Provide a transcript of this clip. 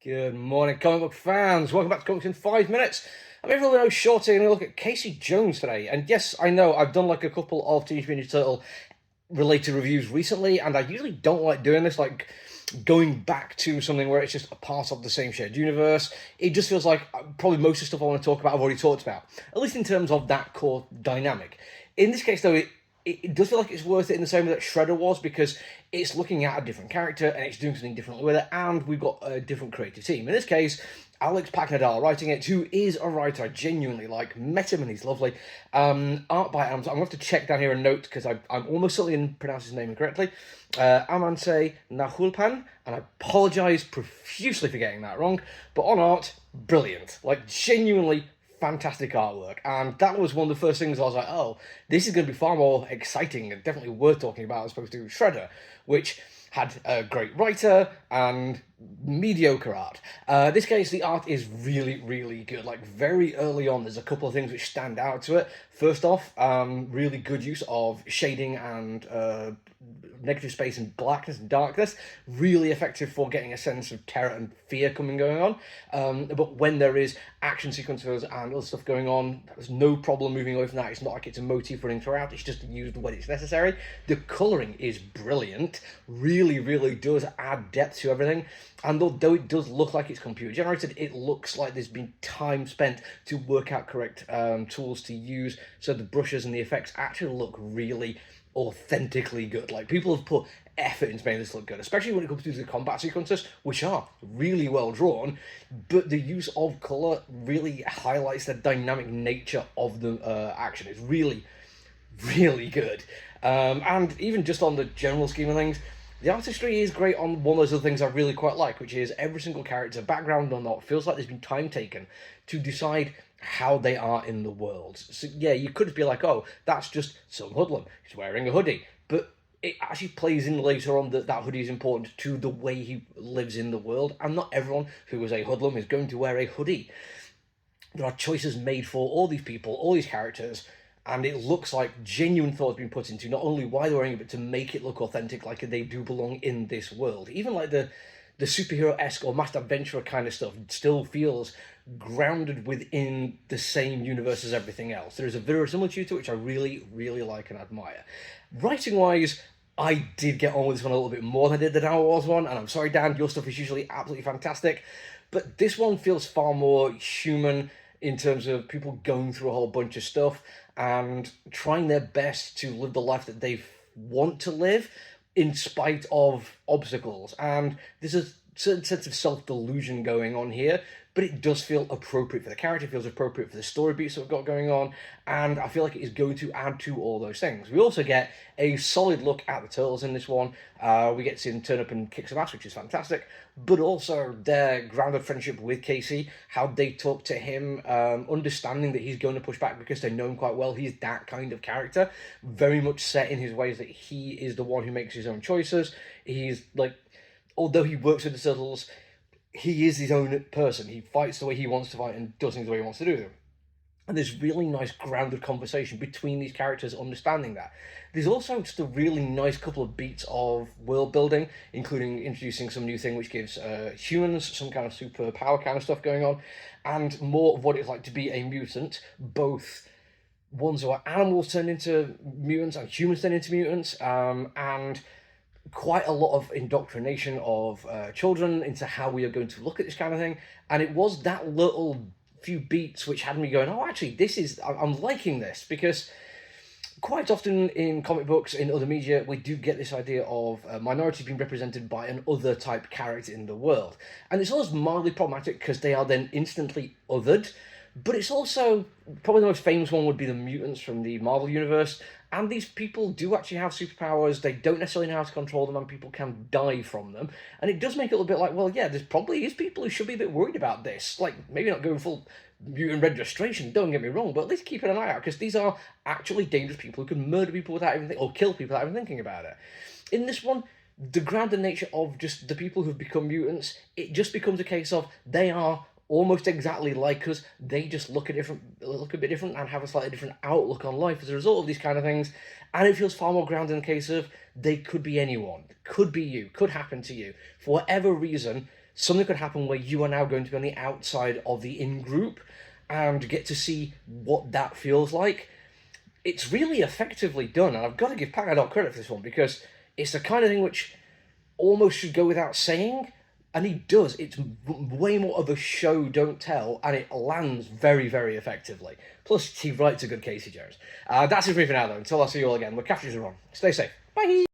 Good morning, comic book fans. Welcome back to Comics in 5 Minutes. I'm everyone knows Shorty, and we're going to look at Casey Jones today. And yes, I know I've done like a couple of Teenage Mutant Ninja Turtle related reviews recently, and I usually don't like doing this, like going back to something where it's just a part of the same shared universe. It just feels like probably most of the stuff I want to talk about I've already talked about, at least in terms of that core dynamic. In this case, though, it does feel like it's worth it in the same way that Shredder was, because it's looking at a different character and it's doing something differently with it, and we've got a different creative team. In this case, Alex Packnadal writing it, who is a writer I genuinely like. Met him and he's lovely. Art by I'm going to have to check down here a note because I'm almost certainly pronounced his name incorrectly. Amanse Nahulpan, and I apologise profusely for getting that wrong, but on art, brilliant. Like, genuinely fantastic artwork, and that was one of the first things I was like, oh, this is going to be far more exciting and definitely worth talking about as opposed to Shredder, which had a great writer and mediocre art. This case, the art is really, really good. Like, very early on, there's a couple of things which stand out to it. First off, really good use of shading and negative space and blackness and darkness. Really effective for getting a sense of terror and fear going on. But when there is action sequences and other stuff going on, there's no problem moving away from that. It's not like it's a motif running throughout. It's just used when it's necessary. The colouring is brilliant. Really, really does add depth to everything. And although it does look like it's computer generated, it looks like there's been time spent to work out correct tools to use, so the brushes and the effects actually look really authentically good. Like, people have put effort into making this look good, especially when it comes to the combat sequences, which are really well drawn, but the use of colour really highlights the dynamic nature of the action. It's really, really good. And even just on the general scheme of things, the artistry is great on one of those other things I really quite like, which is every single character, background or not, feels like there's been time taken to decide how they are in the world. So yeah, you could be like, oh, that's just some hoodlum, he's wearing a hoodie, but it actually plays in later on that that hoodie is important to the way he lives in the world, and not everyone who is a hoodlum is going to wear a hoodie. There are choices made for all these people, all these characters, and it looks like genuine thought has been put into not only why they're wearing it, but to make it look authentic, like they do belong in this world. Even like the superhero-esque or masked adventurer kind of stuff still feels grounded within the same universe as everything else. There is a verisimilitude to it which I really, really like and admire. Writing-wise, I did get on with this one a little bit more than I did the Down Wars one, and I'm sorry, Dan, your stuff is usually absolutely fantastic, but this one feels far more human in terms of people going through a whole bunch of stuff and trying their best to live the life that they want to live in spite of obstacles. And there's a certain sense of self-delusion going on here, but it does feel appropriate for the character, it feels appropriate for the story beats that we've got going on, and I feel like it is going to add to all those things. We also get a solid look at the Turtles in this one. We get to see them turn up and kick some ass, which is fantastic, but also their grounded friendship with Casey, how they talk to him, understanding that he's going to push back because they know him quite well. He's that kind of character, very much set in his ways that he is the one who makes his own choices. He's like, although he works with the Turtles, he is his own person. He fights the way he wants to fight and does things the way he wants to do them. And there's really nice grounded conversation between these characters understanding that. There's also just a really nice couple of beats of world building, including introducing some new thing which gives humans some kind of super power kind of stuff going on, and more of what it's like to be a mutant, both ones who are animals turned into mutants and humans turned into mutants, and quite a lot of indoctrination of children into how we are going to look at this kind of thing. And it was that little few beats which had me going, oh, actually, I'm liking this, because quite often in comic books, in other media, we do get this idea of minorities being represented by an other type character in the world. And it's always mildly problematic because they are then instantly othered, but it's also, probably the most famous one would be the mutants from the Marvel Universe, and these people do actually have superpowers, they don't necessarily know how to control them, and people can die from them. And it does make it a little bit like, well, yeah, there's probably is people who should be a bit worried about this. Like, maybe not going full mutant registration, don't get me wrong, but at least keeping an eye out, because these are actually dangerous people who can murder people without even or kill people without even thinking about it. In this one, the grounded nature of just the people who've become mutants, it just becomes a case of they are almost exactly like us, they just look a bit different and have a slightly different outlook on life as a result of these kind of things, and it feels far more grounded in the case of they could be anyone, could be you, could happen to you. For whatever reason, something could happen where you are now going to be on the outside of the in-group and get to see what that feels like. It's really effectively done, and I've got to give Ka-Pow credit for this one, because it's the kind of thing which almost should go without saying, and he does. It's way more of a show, don't tell, and it lands very, very effectively. Plus, he writes a good Casey Jones. That's it for me for now, though. Until I see you all again, we're Catches are on. Stay safe. Bye!